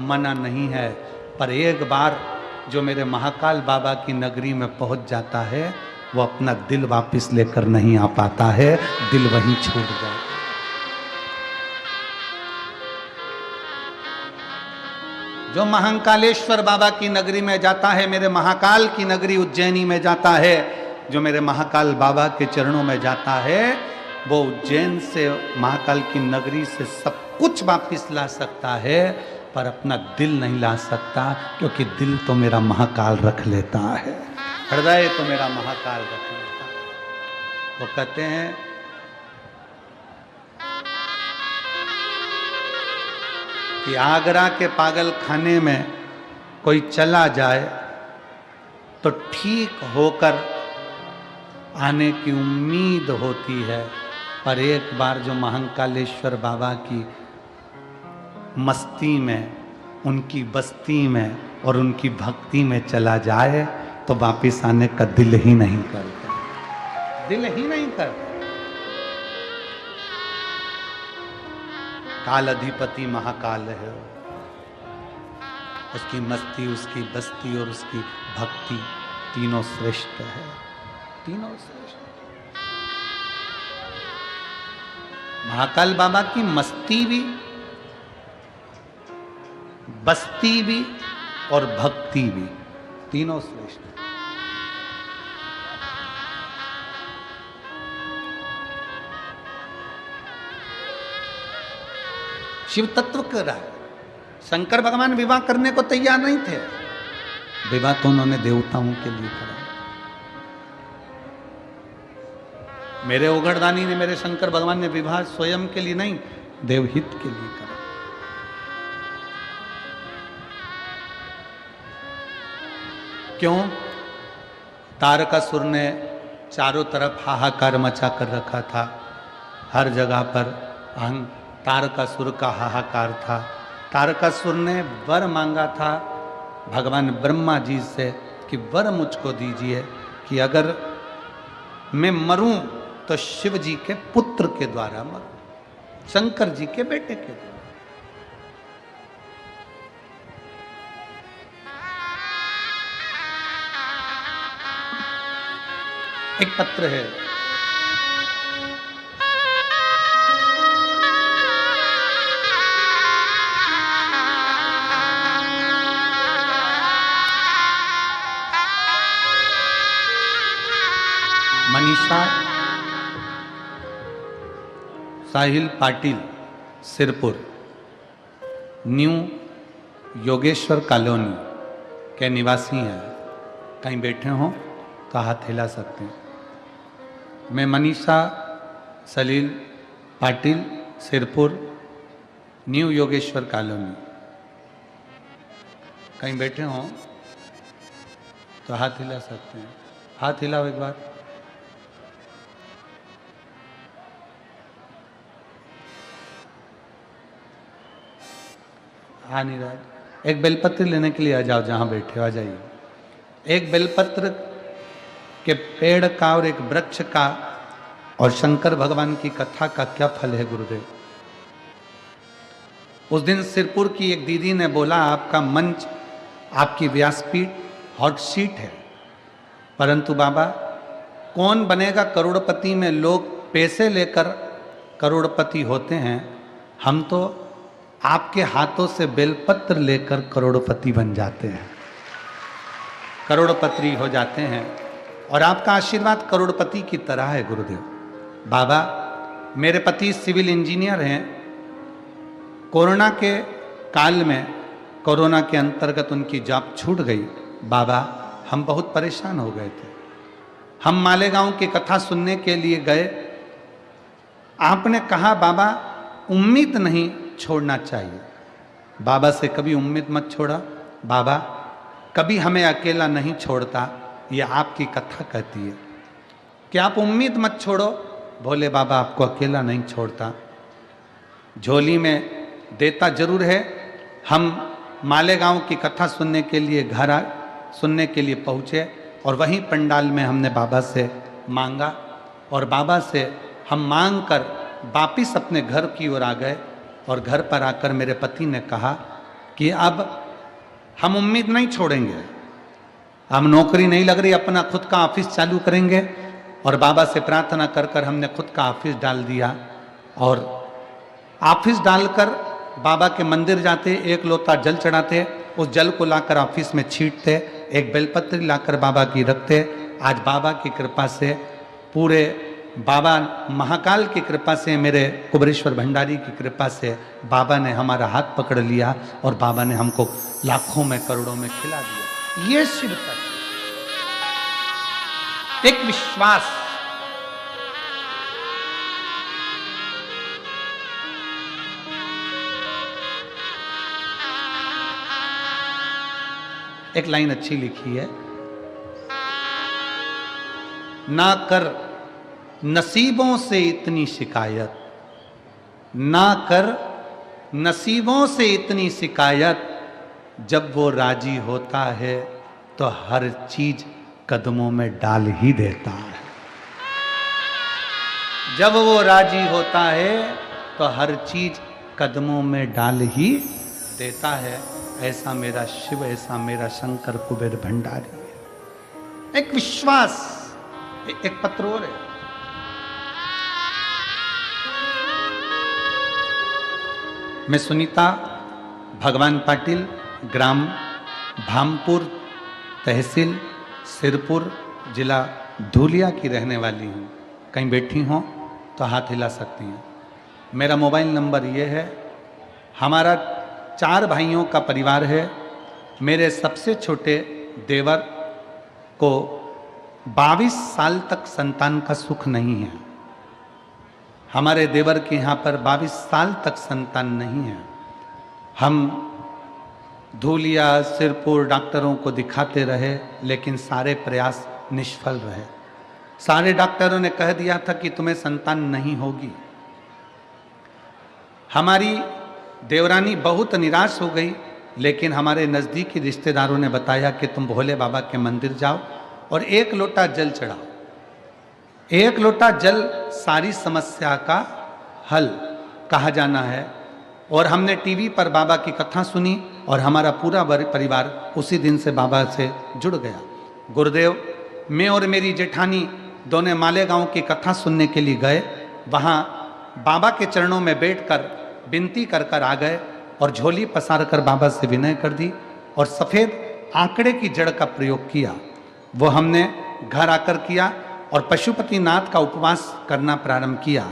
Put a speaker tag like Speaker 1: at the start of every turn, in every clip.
Speaker 1: मना नहीं है, पर एक बार जो मेरे महाकाल बाबा की नगरी में पहुंच जाता है वो अपना दिल वापस लेकर नहीं आ पाता है, दिल वहीं छूट जाता है। जो महाकालेश्वर बाबा की नगरी में जाता है, मेरे महाकाल की नगरी उज्जैनी में जाता है, जो मेरे महाकाल बाबा के चरणों में जाता है, वो उज्जैन से, महाकाल की नगरी से सब कुछ वापस ला सकता है, पर अपना दिल नहीं ला सकता, क्योंकि दिल तो मेरा महाकाल रख लेता है, हृदय तो मेरा महाकाल रख लेता है। वो कहते हैं कि आगरा के पागल खाने में कोई चला जाए तो ठीक होकर आने की उम्मीद होती है, पर एक बार जो महाकालेश्वर बाबा की मस्ती में, उनकी बस्ती में और उनकी भक्ति में चला जाए तो वापिस आने का दिल ही नहीं करता, दिल ही नहीं करता। काल अधिपति महाकाल है, उसकी मस्ती, उसकी बस्ती और उसकी भक्ति तीनों श्रेष्ठ है, तीनों श्रेष्ठ। महाकाल बाबा की मस्ती भी, बस्ती भी और भक्ति भी तीनों श्रेष्ठ। शिव तत्व कर रहा है। शंकर भगवान विवाह करने को तैयार नहीं थे, विवाह तो उन्होंने देवताओं के लिए करा। मेरे ओघड़दानी ने, मेरे शंकर भगवान ने विवाह स्वयं के लिए नहीं, देवहित के लिए करा। क्यों? तारकासुर ने चारों तरफ हाहाकार मचा कर रखा था, हर जगह पर तारकासुर का हाहाकार था। तारकासुर ने वर मांगा था भगवान ब्रह्मा जी से कि वर मुझको दीजिए कि अगर मैं मरूं तो शिव जी के पुत्र के द्वारा मरूं, शंकर जी के बेटे के द्वारा। एक पत्र है, मनीषा साहिल पाटिल, सिरपुर, न्यू योगेश्वर कॉलोनी के निवासी हैं। कहीं बैठे हों तो हाथ हिला सकते हैं। मैं मनीषा सलील पाटिल, सिरपुर, न्यू योगेश्वर कॉलोनी। कहीं बैठे हों तो हाथ हिला सकते हैं। हाथ हिलाओ एक बार। आ नहीं रहा। एक बेलपत्र लेने के लिए आ जाओ, जहां बैठे हो आ जाइए। एक बेलपत्र के पेड़ का और एक वृक्ष का और शंकर भगवान की कथा का क्या फल है गुरुदेव? उस दिन सिरपुर की एक दीदी ने बोला, आपका मंच, आपकी व्यासपीठ हॉट सीट है, परंतु बाबा कौन बनेगा करोड़पति में? लोग पैसे लेकर करोड़पति होते हैं, हम तो आपके हाथों से बेलपत्र लेकर करोड़पति बन जाते हैं, करोड़पति हो जाते हैं। और आपका आशीर्वाद करोड़पति की तरह है गुरुदेव। बाबा, मेरे पति सिविल इंजीनियर हैं। कोरोना के काल में, कोरोना के अंतर्गत उनकी जॉब छूट गई। बाबा, हम बहुत परेशान हो गए थे। हम मालेगांव की कथा सुनने के लिए गए। आपने कहा बाबा उम्मीद नहीं छोड़ना चाहिए। बाबा से कभी उम्मीद मत छोड़ा। बाबा कभी हमें अकेला नहीं छोड़ता, ये आपकी कथा कहती है कि आप उम्मीद मत छोड़ो। भोले बाबा आपको अकेला नहीं छोड़ता, झोली में देता जरूर है। हम मालेगांव की कथा सुनने के लिए सुनने के लिए पहुँचे और वहीं पंडाल में हमने बाबा से मांगा और बाबा से हम मांग कर वापिस अपने घर की ओर आ गए। और घर पर आकर मेरे पति ने कहा कि अब हम उम्मीद नहीं छोड़ेंगे, हम नौकरी नहीं लग रही, अपना खुद का ऑफिस चालू करेंगे। और बाबा से प्रार्थना कर कर हमने खुद का ऑफिस डाल दिया। और ऑफिस डालकर बाबा के मंदिर जाते, एक लोटा जल चढ़ाते, उस जल को लाकर ऑफिस में छींटते, एक बेलपत्री लाकर बाबा की रखते। आज बाबा की कृपा से, पूरे बाबा महाकाल की कृपा से, मेरे कुबरेश्वर भंडारी की कृपा से बाबा ने हमारा हाथ पकड़ लिया और बाबा ने हमको लाखों में करोड़ों में खिला दिया। ये शिव तत्व, एक विश्वास। एक लाइन अच्छी लिखी है, ना कर नसीबों से इतनी शिकायत, ना कर नसीबों से इतनी शिकायत, जब वो राजी होता है तो हर चीज कदमों में डाल ही देता है। जब वो राजी होता है तो हर चीज कदमों में डाल ही देता है। ऐसा मेरा शिव, ऐसा मेरा शंकर कुबेर भंडारी है। एक विश्वास। एक पत्र और है, मैं सुनीता भगवान पाटिल, ग्राम भामपुर, तहसील सिरपुर, जिला धूलिया की रहने वाली हूँ। कहीं बैठी हों तो हाथ हिला सकती हैं। मेरा मोबाइल नंबर ये है। हमारा 4 भाइयों का परिवार है। मेरे सबसे छोटे देवर को 22 साल तक संतान का सुख नहीं है। हमारे देवर के यहाँ पर 22 साल तक संतान नहीं है। हम धूलिया, सिरपुर डॉक्टरों को दिखाते रहे, लेकिन सारे प्रयास निष्फल रहे। सारे डॉक्टरों ने कह दिया था कि तुम्हें संतान नहीं होगी। हमारी देवरानी बहुत निराश हो गई, लेकिन हमारे नज़दीकी रिश्तेदारों ने बताया कि तुम भोले बाबा के मंदिर जाओ और 1 लोटा जल चढ़ाओ। 1 लोटा जल सारी समस्या का हल कहा जाना है। और हमने टीवी पर बाबा की कथा सुनी और हमारा पूरा परिवार उसी दिन से बाबा से जुड़ गया। गुरुदेव, मैं और मेरी जेठानी दोनों मालेगांव की कथा सुनने के लिए गए। वहाँ बाबा के चरणों में बैठकर विनती कर कर आ गए और झोली पसार कर बाबा से विनय कर दी और सफ़ेद आंकड़े की जड़ का प्रयोग किया। वो हमने घर आकर किया और पशुपतिनाथ का उपवास करना प्रारंभ किया।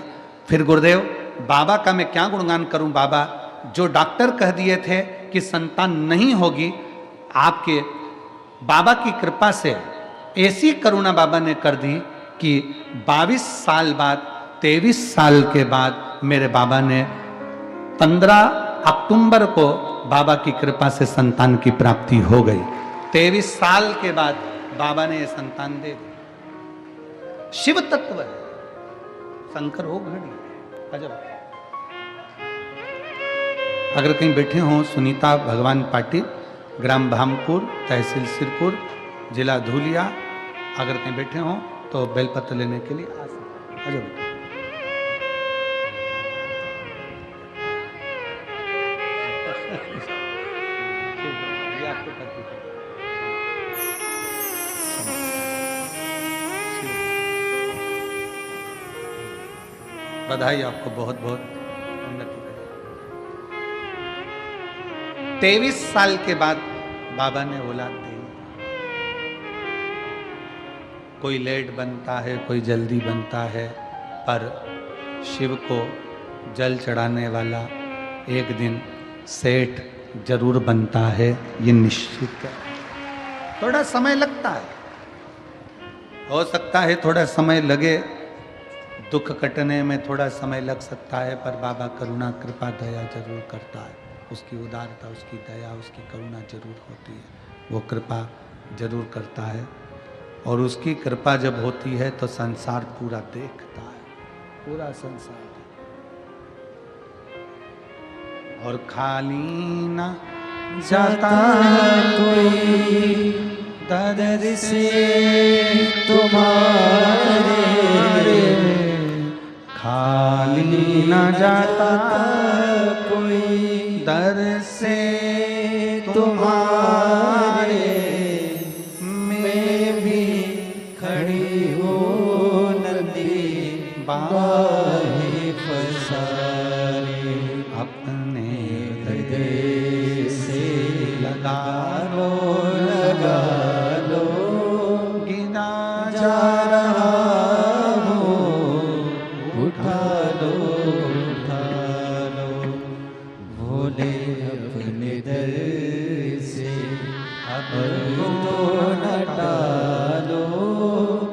Speaker 1: फिर गुरुदेव, बाबा का मैं क्या गुणगान करूं। बाबा, जो डॉक्टर कह दिए थे कि संतान नहीं होगी, आपके बाबा की कृपा से ऐसी करुणा बाबा ने कर दी कि 22 साल बाद, 23 साल के बाद मेरे बाबा ने 15 अक्टूबर को बाबा की कृपा से संतान की प्राप्ति हो गई। 23 साल के बाद बाबा ने ये संतान दे दी। शिव तत्व है, शंकर हो घड़ी अजब। अगर कहीं बैठे हों, सुनीता भगवान पाटिल, ग्राम भामपुर, तहसील सिरपुर, जिला धूलिया, अगर कहीं बैठे हों तो बेलपत्र लेने के लिए आ सकते। अजब। बधाई आपको, बहुत बहुत उन्नति करें। 23 साल के बाद बाबा ने औलाद दी। कोई लेट बनता है, कोई जल्दी बनता है, पर शिव को जल चढ़ाने वाला एक दिन सेठ जरूर बनता है, ये निश्चित है। थोड़ा समय लगता है, हो सकता है थोड़ा समय लगे, दुख कटने में थोड़ा समय लग सकता है, पर बाबा करुणा कृपा दया जरूर करता है। उसकी उदारता, उसकी दया, उसकी करुणा जरूर होती है। वो कृपा जरूर करता है और उसकी कृपा जब होती है तो संसार पूरा देखता है, पूरा संसार। और खाली ना जाता कोई दर से तुम्हारे, खाली ना जाता कोई दर से
Speaker 2: तुम्हारे मैं भी खड़ी हूँ नदी बाहे पसारे
Speaker 1: अपने
Speaker 2: हृदय से
Speaker 1: लगा
Speaker 2: लो लगा लो
Speaker 1: गिरा
Speaker 2: जा रहा हूँ उठा लो भोले अपने दर से अब तो न टालो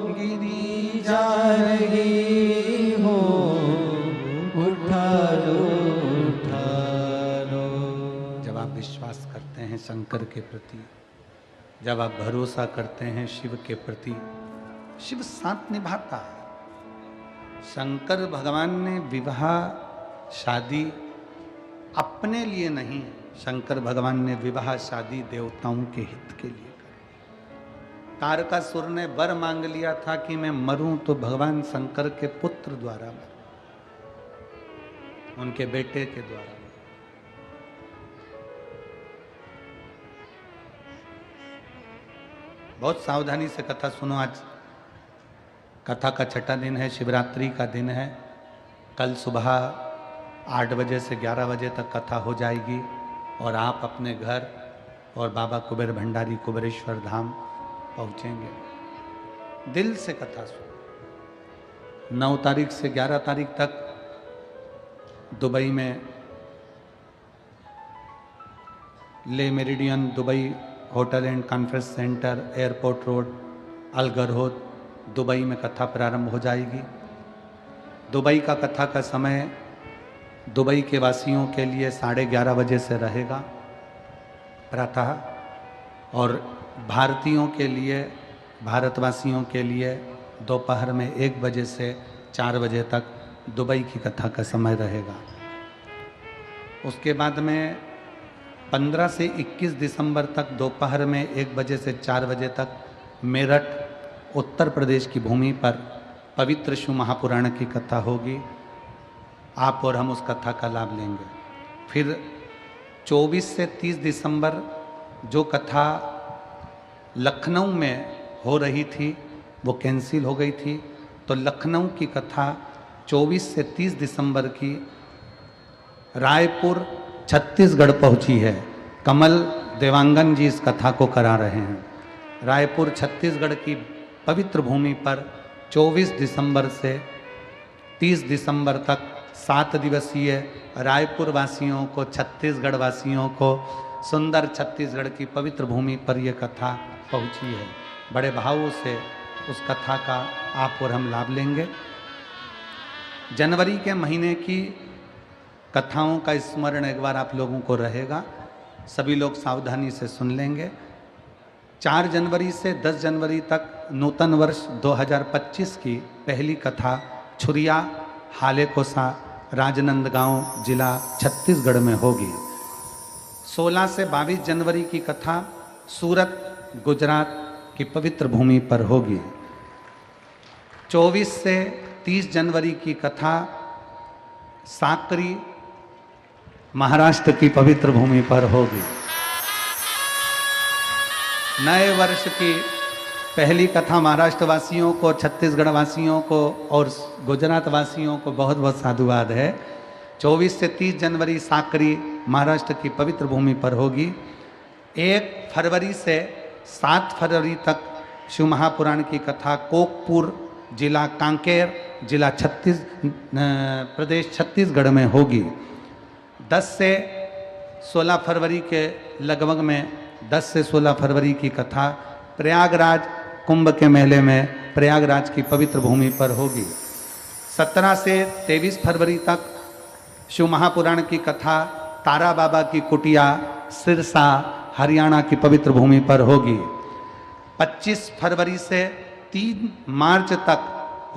Speaker 2: गिरी जा रही हो उठा लो
Speaker 1: जब आप विश्वास करते हैं शंकर के प्रति, जब आप भरोसा करते हैं शिव के प्रति, शिव साथ निभाता है। शंकर भगवान ने विवाह शादी अपने लिए नहीं, शंकर भगवान ने विवाह शादी देवताओं के हित के लिए करी। तारकासुर ने वर मांग लिया था कि मैं मरूं तो भगवान शंकर के पुत्र द्वारा मरूं, उनके बेटे के द्वारा। बहुत सावधानी से कथा सुनो। आज कथा का छठा दिन है, शिवरात्रि का दिन है। कल सुबह 8 बजे से 11 बजे तक कथा हो जाएगी और आप अपने घर और बाबा कुबेर भंडारी कुबेरेश्वर धाम पहुंचेंगे। दिल से कथा सुनो। 9 तारीख से 11 तारीख तक दुबई में Le Meridien Dubai hotel and conference centre, airport road, Al Garhoud, Dubai में कथा प्रारंभ हो जाएगी। दुबई का कथा का समय दुबई के वासियों के लिए 11:30 बजे से रहेगा प्रातः, और भारतीयों के लिए, भारतवासियों के लिए दोपहर में 1 बजे से 4 बजे तक दुबई की कथा का समय रहेगा। उसके बाद में 15 से 21 दिसंबर तक दोपहर में 1 बजे से 4 बजे तक मेरठ उत्तर प्रदेश की भूमि पर पवित्र शिव महापुराण की कथा होगी। आप और हम उस कथा का लाभ लेंगे। फिर 24 से 30 दिसंबर जो कथा लखनऊ में हो रही थी वो कैंसिल हो गई थी, तो लखनऊ की कथा 24 से 30 दिसंबर की रायपुर छत्तीसगढ़ पहुंची है। कमल देवांगन जी इस कथा को करा रहे हैं। रायपुर छत्तीसगढ़ की पवित्र भूमि पर 24 दिसंबर से 30 दिसंबर तक 7 दिवसीय रायपुर वासियों को, छत्तीसगढ़ वासियों को सुंदर छत्तीसगढ़ की पवित्र भूमि पर यह कथा पहुंची है। बड़े भावों से उस कथा का आप और हम लाभ लेंगे। जनवरी के महीने की कथाओं का स्मरण एक बार आप लोगों को रहेगा, सभी लोग सावधानी से सुन लेंगे। 4 जनवरी से 10 जनवरी तक नूतन वर्ष 2025 की पहली कथा छुरिया हालेकोसा राजनंदगांव जिला छत्तीसगढ़ में होगी। 16 से 22 जनवरी की कथा सूरत गुजरात की पवित्र भूमि पर होगी। 24 से 30 जनवरी की कथा साकरी महाराष्ट्र की पवित्र भूमि पर होगी। नए वर्ष की पहली कथा महाराष्ट्र वासियों को, छत्तीसगढ़ वासियों को और गुजरात वासियों को बहुत बहुत साधुवाद है। 24 से 30 जनवरी साकरी महाराष्ट्र की पवित्र भूमि पर होगी। 1 फरवरी से 7 फरवरी तक शिव महापुराण की कथा कोकपुर जिला कांकेर जिला प्रदेश छत्तीसगढ़ में होगी। 10 से 16 फरवरी के लगभग में 10 से 16 फरवरी की कथा प्रयागराज कुंभ के मेले में प्रयागराज की पवित्र भूमि पर होगी। 17 से 23 फरवरी तक शिव महापुराण की कथा तारा बाबा की कुटिया सिरसा हरियाणा की पवित्र भूमि पर होगी। 25 फरवरी से 3 मार्च तक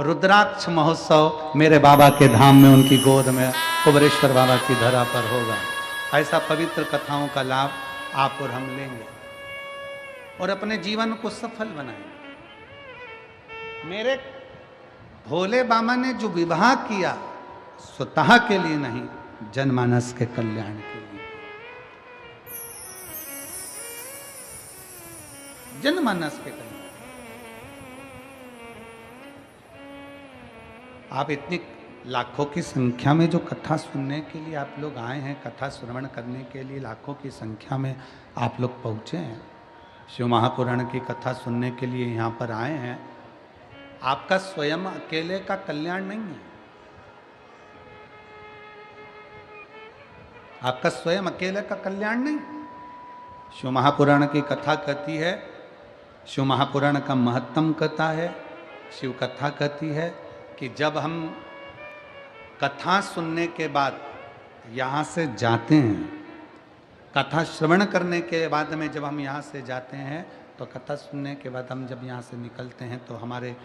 Speaker 1: रुद्राक्ष महोत्सव मेरे बाबा के धाम में उनकी गोद में कुबेरेश्वर बाबा की धरा पर होगा। ऐसा पवित्र कथाओं का लाभ आप और हम लेंगे और अपने जीवन को सफल बनाएंगे। मेरे भोले बाबा ने जो विवाह किया स्वतः के लिए नहीं, जनमानस के कल्याण के लिए। जनमानस के कल्याण। आप इतनी लाखों की संख्या में जो कथा सुनने के लिए आप लोग आए हैं, कथा श्रवण करने के लिए लाखों की संख्या में आप लोग पहुंचे हैं, शिव महापुराण की कथा सुनने के लिए यहाँ पर आए हैं, आपका स्वयं अकेले का कल्याण नहीं है। आपका स्वयं अकेले का कल्याण नहीं। शिव महापुराण की कथा कहती है, शिव महापुराण का महत्तम कहता है, शिव कथा कहती है कि जब हम कथा सुनने के बाद यहाँ से जाते हैं, कथा श्रवण करने के बाद में जब हम यहाँ से जाते हैं, तो कथा सुनने के बाद हम जब यहाँ से निकलते हैं, तो हमारे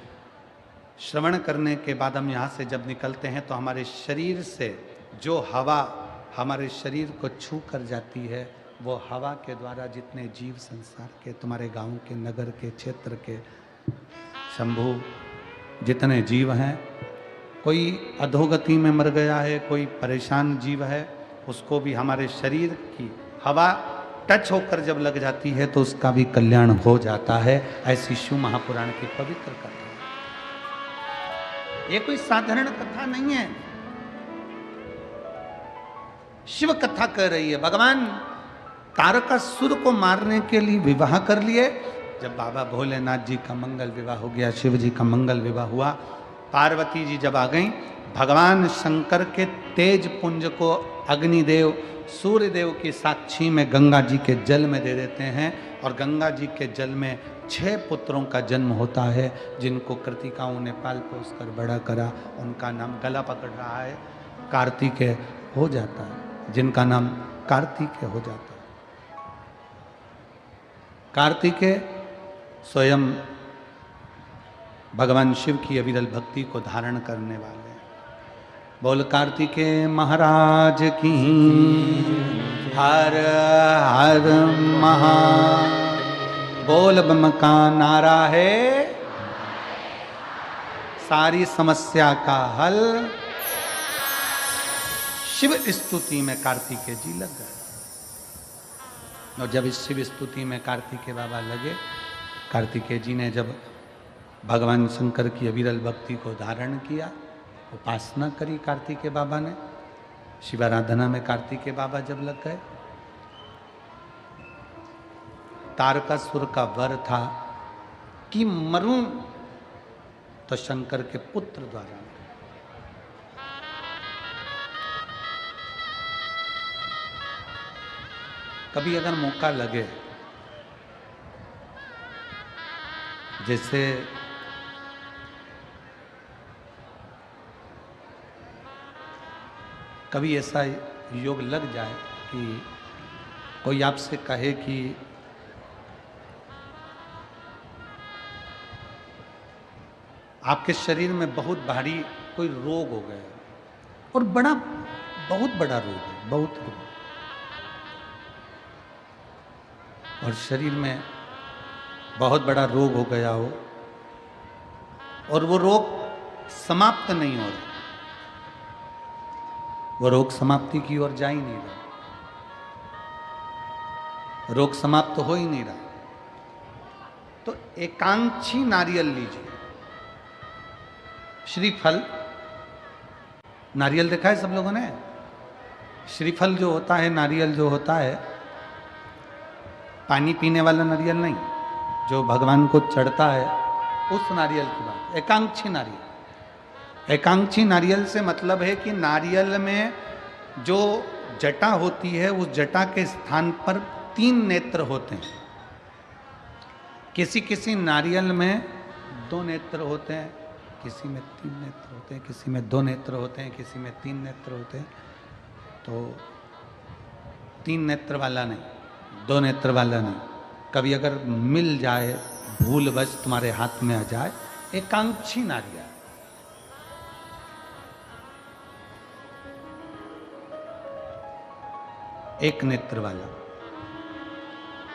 Speaker 1: श्रवण करने के बाद हम यहाँ से जब निकलते हैं, तो हमारे शरीर से जो हवा हमारे शरीर को छू कर जाती है, वो हवा के द्वारा जितने जीव संसार के, तुम्हारे गांव के, नगर के, क्षेत्र के, शंभु जितने जीव हैं, कोई अधोगति में मर गया है, कोई परेशान जीव है, उसको भी हमारे शरीर की हवा टच होकर जब लग जाती है तो उसका भी कल्याण हो जाता है। ऐसी शिव महापुराण की पवित्र कथा। ये कोई साधारण कथा नहीं है, शिव कथा कह रही है। भगवान तारकासुर को मारने के लिए विवाह कर लिए। जब बाबा भोलेनाथ जी का मंगल विवाह हो गया, शिव जी का मंगल विवाह हुआ, पार्वती जी जब आ गई, भगवान शंकर के तेज पुंज को अग्निदेव सूर्यदेव की साक्षी में गंगा जी के जल में दे देते हैं, और गंगा जी के जल में 6 पुत्रों का जन्म होता है, जिनको कृतिकाओं ने पाल पोस कर बड़ा करा। उनका नाम गला पकड़ रहा है, कार्तिकेय हो जाता है, जिनका नाम कार्तिकेय हो जाता है। कार्तिकेय स्वयं भगवान शिव की अविरल भक्ति को धारण करने वाले। बोल कार्तिकेय महाराज की, हर हर महा। बोल बम का नारा है, सारी समस्या का हल। शिव स्तुति में कार्तिकेय जी लग गए, और जब इस शिव स्तुति में कार्तिकेय बाबा लगे, कार्तिकेय जी ने जब भगवान शंकर की अविरल भक्ति को धारण किया, उपासना करी कार्तिकेय बाबा ने, शिवाराधना में कार्तिकेय बाबा जब लग गए, तारकासुर का वर था कि मरूं तो शंकर के पुत्र द्वारा। कभी अगर मौका लगे, जैसे कभी ऐसा योग लग जाए कि कोई आपसे कहे कि आपके शरीर में बहुत भारी कोई रोग हो गया, और बहुत बड़ा रोग है, बहुत रोग, और शरीर में बहुत बड़ा रोग हो गया हो, और वो रोग समाप्त नहीं हो रहा, वो रोग समाप्ति की ओर जा ही नहीं रहा, रोग समाप्त हो ही नहीं रहा, तो एकांक्षी नारियल लीजिए। श्रीफल, नारियल देखा है सब लोगों ने? श्रीफल जो होता है, नारियल जो होता है, पानी पीने वाला नारियल नहीं, जो भगवान को चढ़ता है, उस नारियल की बात। एकांक्षी नारियल, एकांक्षी नारियल से मतलब है कि नारियल में जो जटा होती है, उस जटा के स्थान पर 3 नेत्र होते हैं। किसी किसी नारियल में 2 नेत्र होते हैं, किसी में 3 नेत्र होते हैं, किसी में 2 नेत्र होते हैं, किसी में 3 नेत्र होते हैं। तो 3 नेत्र वाला नहीं, 2 नेत्र वाला नहीं, कभी अगर मिल जाए, भूलवश तुम्हारे हाथ में आ जाए, एकांक्षी नारियल। एक नेत्र वाला।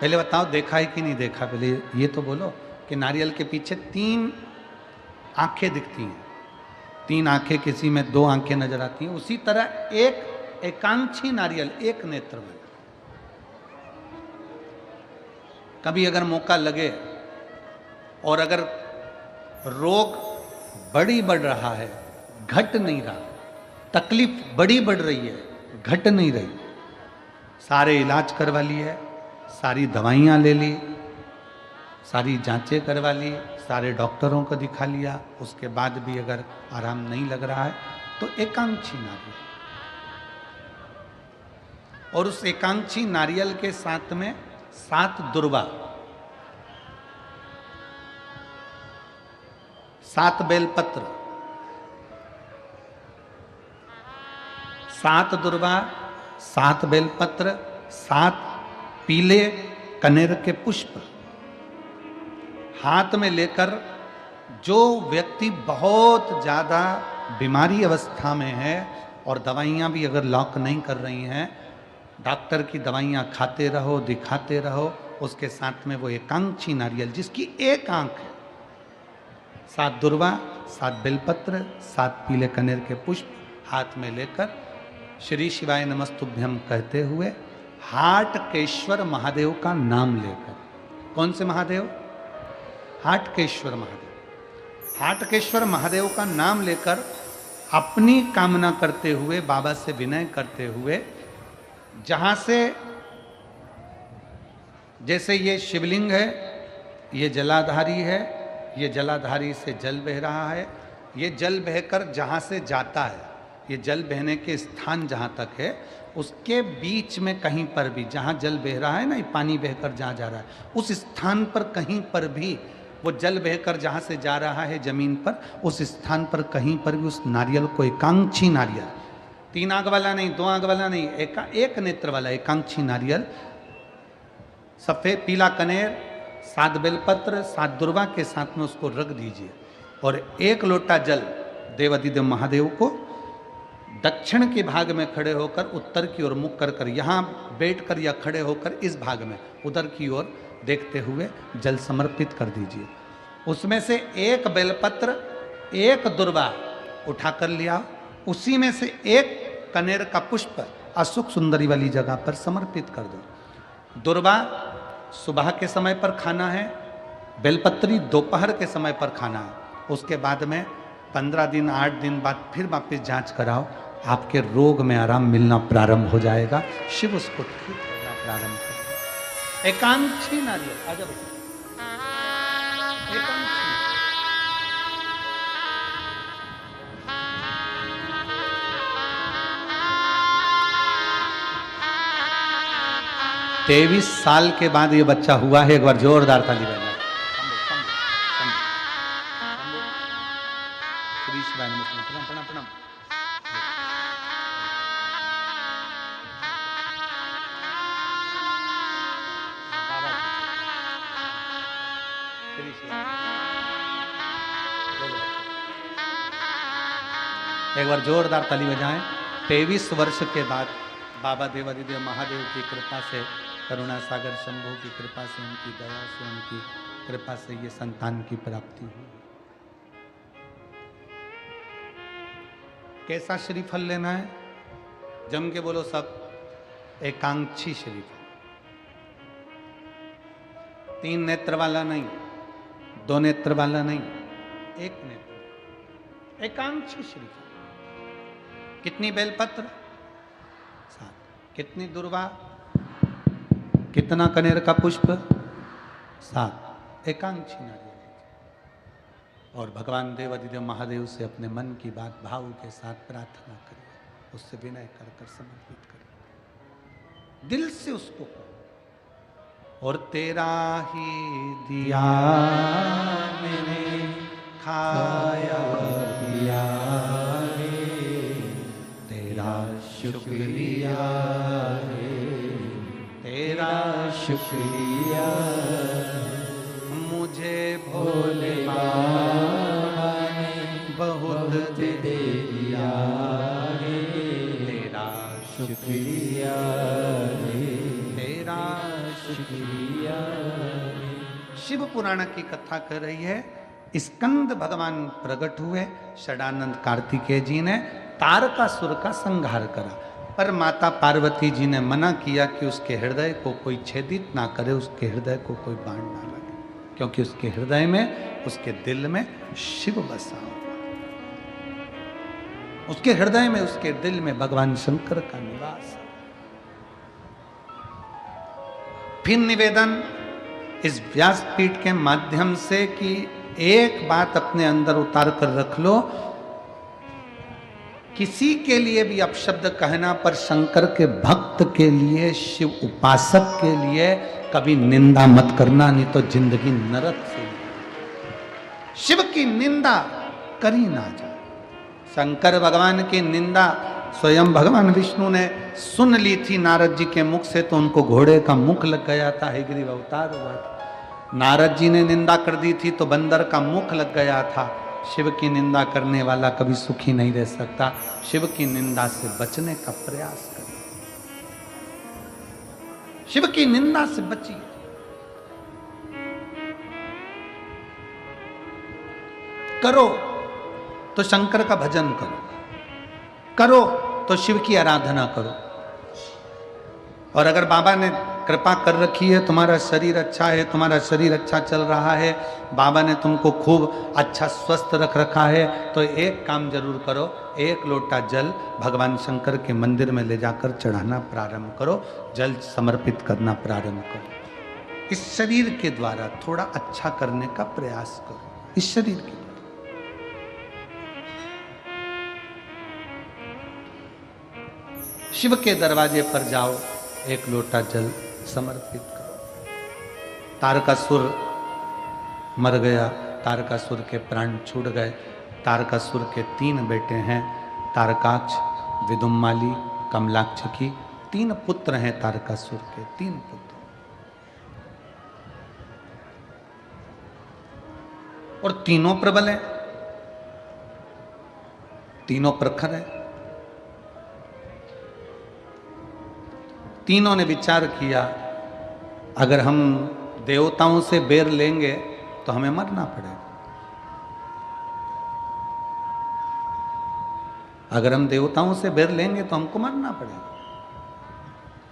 Speaker 1: पहले बताओ देखा है कि नहीं देखा? पहले ये तो बोलो कि नारियल के पीछे 3 आंखें दिखती हैं, 3 आंखें, किसी में 2 आंखें नजर आती हैं। उसी तरह एक एकांक्षी नारियल, एक नेत्र वाला। कभी अगर मौका लगे और अगर रोग बढ़ रहा है, घट नहीं रहा, तकलीफ बढ़ रही है, घट नहीं रही, सारे इलाज करवा लिए, सारी दवाइयाँ ले ली, सारी जांचें करवा ली, सारे डॉक्टरों को दिखा लिया, उसके बाद भी अगर आराम नहीं लग रहा है तो एकांक्षी नारियल, और उस एकांक्षी नारियल के साथ में 7 दुर्वा, 7 बेलपत्र, 7 दुर्वा, 7 बेलपत्र, 7 पीले कनेर के पुष्प हाथ में लेकर, जो व्यक्ति बहुत ज़्यादा बीमारी अवस्था में है और दवाइयाँ भी अगर लॉक नहीं कर रही हैं, डॉक्टर की दवाइयाँ खाते रहो, दिखाते रहो, उसके साथ में वो एकांक्षी नारियल जिसकी एक आंख है, 7 दुर्वा, 7 बेलपत्र, 7 पीले कनेर के पुष्प हाथ में लेकर श्री शिवाय नमस्तुभ्यम कहते हुए हाटकेश्वर महादेव का नाम लेकर, कौन से महादेव? हाटकेश्वर महादेव, हाटकेश्वर महादेव का नाम लेकर अपनी कामना करते हुए, बाबा से विनय करते हुए, जहां से, जैसे ये शिवलिंग है, ये जलाधारी है, ये जलाधारी से जल बह रहा है, ये जल बहकर जहां से जाता है, ये जल बहने के स्थान जहां तक है, उसके बीच में कहीं पर भी, जहां जल बह रहा है ना, ये पानी बहकर जहां जा रहा है, उस स्थान पर कहीं पर भी, वो जल बहकर जहां से जा रहा है जमीन पर, उस स्थान पर कहीं पर भी उस नारियल को, एकांक्षी नारियल, 3 आंख वाला नहीं, 2 आंख वाला नहीं, एक नेत्र वाला एकांक्षी नारियल, सफेद पीला कनेर, 7 बेलपत्र, 7 दुर्वा के साथ में उसको रख दीजिए, और 1 लोटा जल देवाधिदेव महादेव को दक्षिण के भाग में खड़े होकर, उत्तर की ओर मुख कर कर, यहाँ बैठकर या खड़े होकर इस भाग में उधर की ओर देखते हुए जल समर्पित कर दीजिए। उसमें से 1 बेलपत्र, 1 दुर्वा उठा कर लिया, उसी में से 1 कनेर का पुष्प अशोक सुंदरी वाली जगह पर समर्पित कर दो। दुर्वा सुबह के समय पर खाना है, बेलपत्री दोपहर के समय पर खाना है, उसके बाद में 15 दिन 8 दिन बाद फिर वापस जांच कराओ, आपके रोग में आराम मिलना प्रारंभ हो जाएगा, शिव उसको ठीक करना प्रारंभ कर। एकांक्षी नारियल, आजा बेटा, एकांक्षी। 23 साल के बाद ये बच्चा हुआ है, एक बार जोरदार ताली बजाएं। प्रणाम प्रणाम। एक बार जोरदार ताली बजाएं। 23 वर्ष के बाद बाबा देवाधिदेव महादेव की कृपा से, करुणा सागर शंभू की कृपा से, उनकी दया से, उनकी कृपा से ये संतान की प्राप्ति हुई। कैसा श्रीफल लेना है? जम के बोलो सब, एकांक्षी श्रीफल। 3 नेत्र वाला नहीं, 2 नेत्र वाला नहीं, 1 नेत्र, एकांक्षी श्रीफल। कितनी बेलपत्र? 7। कितनी दुर्वा? कितना कनेर का पुष्प? 7। एकांक्षी नारियल। और भगवान देवाधिदेव महादेव से अपने मन की बात भाव के साथ प्रार्थना करिए, उससे विनय कर कर समर्पित करिए, दिल से उसको कहो। और तेरा ही दिया मैंने खाया पिया रे, तेरा शुक्रिया रे, तेरा शुक्रिया, मुझे भोले बाबा ने बहुत दे दिया रे, तेरा शुक्रिया रे, तेरा शुक्रिया रे। शिव पुराण की कथा कर रही है। स्कंद भगवान प्रकट हुए, षडानंद कार्तिकेय जी ने तारकासुर का संहार करा। पर माता पार्वती जी ने मना किया कि उसके हृदय को कोई छेदित ना करे, उसके हृदय को कोई बाण ना लगे, क्योंकि उसके हृदय में, उसके दिल में शिव बसा हुआ, उसके हृदय में, उसके दिल में भगवान शंकर का निवास है। फिर निवेदन इस व्यासपीठ के माध्यम से कि एक बात अपने अंदर उतार कर रख लो, किसी के लिए भी अपशब्द कहना, पर शंकर के भक्त के लिए, शिव उपासक के लिए कभी निंदा मत करना, नहीं तो जिंदगी नरक से। शिव की निंदा करी ना जाए। शंकर भगवान की निंदा स्वयं भगवान विष्णु ने सुन ली थी नारद जी के मुख से, तो उनको घोड़े का मुख लग गया था, हयग्रीव अवतार हुआ था। नारद जी ने निंदा कर दी थी तो बंदर का मुख लग गया था। शिव की निंदा करने वाला कभी सुखी नहीं रह सकता। शिव की निंदा से बचने का प्रयास करें, शिव की निंदा से बचिए। करो तो शंकर का भजन करो, करो तो शिव की आराधना करो। और अगर बाबा ने कृपा कर रखी है, तुम्हारा शरीर अच्छा है, तुम्हारा शरीर अच्छा चल रहा है, बाबा ने तुमको खूब अच्छा स्वस्थ रख रखा है, तो एक काम जरूर करो, एक लोटा जल भगवान शंकर के मंदिर में ले जाकर चढ़ाना प्रारंभ करो, जल समर्पित करना प्रारंभ करो। इस शरीर के द्वारा थोड़ा अच्छा करने का प्रयास करो, इस शरीर के द्वारा। शिव के दरवाजे पर जाओ, एक लोटा जल समर्पित करो। तारकासुर मर गया, तारकासुर के प्राण छूट गए। तारकासुर के 3 बेटे हैं, तारकाक्ष, विदुम्माली, कमलाक्षकी। 3 पुत्र हैं तारकासुर के, 3 पुत्र। और तीनों प्रबल हैं, तीनों प्रखर हैं। तीनों ने विचार किया, अगर हम देवताओं से बेर लेंगे तो हमें मरना पड़ेगा, अगर हम देवताओं से बेर लेंगे तो हमको मरना पड़ेगा।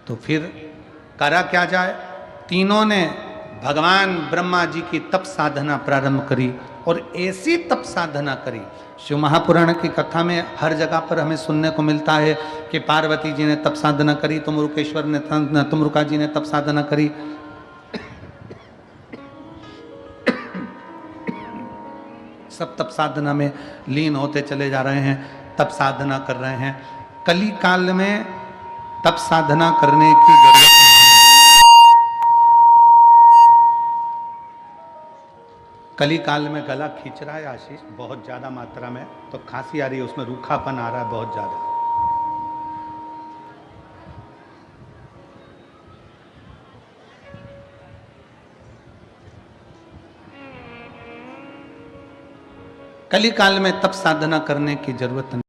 Speaker 1: तो फिर करा क्या जाए? तीनों ने भगवान ब्रह्मा जी की तप साधना प्रारंभ करी, और ऐसी तप साधना करी। शिव महापुराण की कथा में हर जगह पर हमें सुनने को मिलता है कि पार्वती जी ने तप साधना करी, तुमरुकेश्वर ने, तुमरुका जी ने तप साधना करी। सब तप साधना में लीन होते चले जा रहे हैं, तप साधना कर रहे हैं। कली काल में तप साधना करने की जरूरत नहीं। कली काल में गला खींच रहा है आशीष बहुत ज्यादा मात्रा में, तो खांसी आ रही है, उसमें रूखापन आ रहा है बहुत ज्यादा। कली काल में तप साधना करने की जरूरत नहीं।